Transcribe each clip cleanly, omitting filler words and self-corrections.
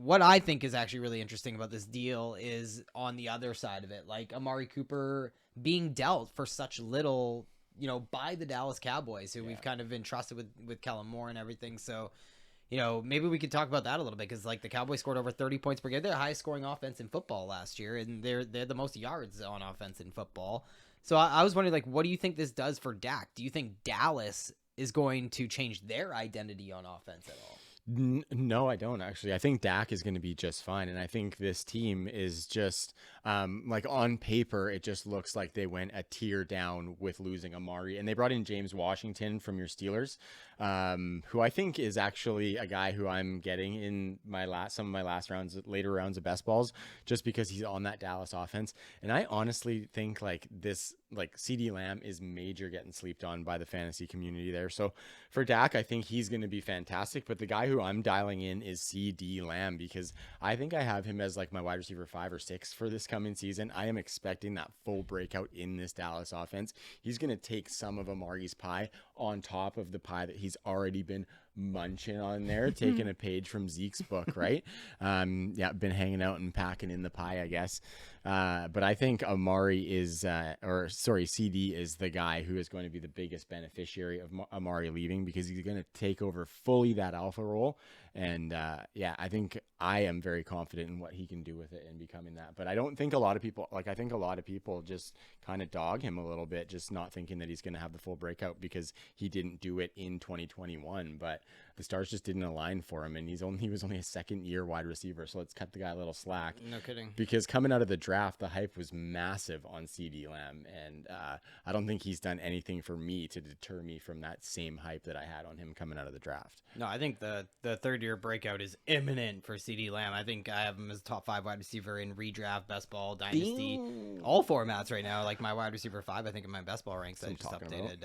what I think is actually really interesting about this deal is on the other side of it, like Amari Cooper being dealt for such little, by the Dallas Cowboys, who we've kind of entrusted with Kellen Moore and everything. So, maybe we could talk about that a little bit, because like the Cowboys scored over 30 points per game. They're the highest scoring offense in football last year, and they're the most yards on offense in football. So I was wondering, like, what do you think this does for Dak? Do you think Dallas is going to change their identity on offense at all? No, I don't actually. I think Dak is going to be just fine. And I think this team is just like on paper, it just looks like they went a tier down with losing Amari. And they brought in James Washington from your Steelers, who I think is actually a guy who I'm getting in some of my later rounds of best balls, just because he's on that Dallas offense. And I honestly think like Ceedee Lamp is major getting slept on by the fantasy community there. So for Dak, I think he's going to be fantastic. But the guy who I'm dialing in is Ceedee Lamp, because I think I have him as like my wide receiver 5 or 6 for this coming season. I am expecting that full breakout in this Dallas offense. He's going to take some of Amari's pie on top of the pie that he's already been munching on there, taking a page from Zeke's book, right? Been hanging out and packing in the pie, I guess. But I think Ceedee is the guy who is going to be the biggest beneficiary of Amari leaving, because he's going to take over fully that alpha role. And I think I am very confident in what he can do with it and becoming that. But I don't think I think a lot of people just kind of dog him a little bit, just not thinking that he's going to have the full breakout because he didn't do it in 2021. But the stars just didn't align for him, and he was only a second-year wide receiver, so let's cut the guy a little slack. No kidding. Because coming out of the draft, the hype was massive on Ceedee Lamp, and I don't think he's done anything for me to deter me from that same hype that I had on him coming out of the draft. No, I think the third-year breakout is imminent for Ceedee Lamp. I think I have him as a top 5 wide receiver in redraft, best ball, dynasty, all formats right now. Like my wide receiver 5, I think in my best ball ranks, I just updated.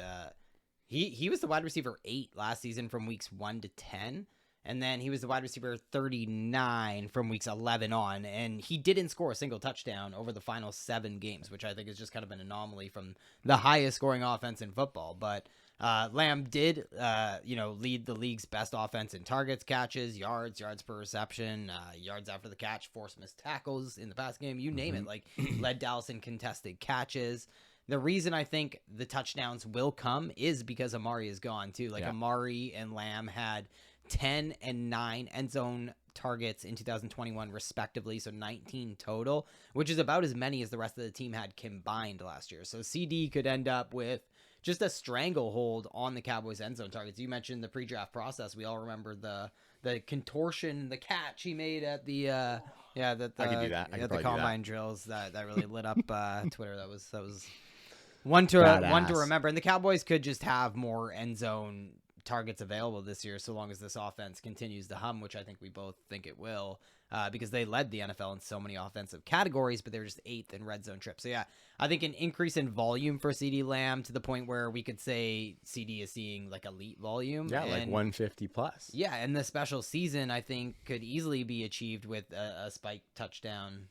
He was the wide receiver 8 last season from weeks 1 to 10. And then he was the wide receiver 39 from weeks 11 on. And he didn't score a single touchdown over the final 7 games, which I think is just kind of an anomaly from the highest scoring offense in football. But Lamb did, lead the league's best offense in targets, catches, yards per reception, yards after the catch, forced missed tackles in the pass game, you name it. Like, led Dallas in contested catches. The reason I think the touchdowns will come is because Amari is gone too. Amari and Lamb had 10 and 9 end zone targets in 2021 respectively, so 19 total, which is about as many as the rest of the team had combined last year. So CD could end up with just a stranglehold on the Cowboys end zone targets. You mentioned the pre-draft process. We all remember the contortion, the catch he made at the I could do that. At the combine drills that really lit up Twitter. That was one to remember. And the Cowboys could just have more end zone targets available this year, so long as this offense continues to hum, which I think we both think it will, because they led the NFL in so many offensive categories, but they were just 8th in red zone trips. So yeah, I think an increase in volume for Ceedee Lamp to the point where we could say CD is seeing like elite volume. Yeah, like 150 plus. Yeah, and the special season I think could easily be achieved with a spike touchdown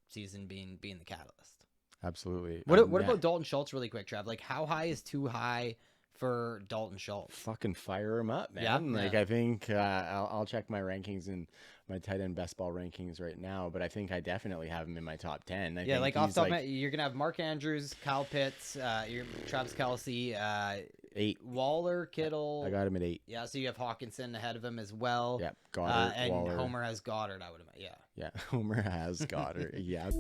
season being the catalyst. Absolutely. What about Dalton Schultz really quick, Trav? Like, how high is too high for Dalton Schultz? Fucking fire him up, man. Yeah. I think I'll check my rankings and my tight end best ball rankings right now, but I think I definitely have him in my top 10. I think off top, you're gonna have Mark Andrews, Kyle Pitts, Travis Kelce, 8. Waller, Kittle. I got him at 8. Yeah, so you have Hawkinson ahead of him as well. Yeah, Goddard, and Waller. Homer has Goddard, I would imagine. Yeah, Homer has Goddard. Yeah.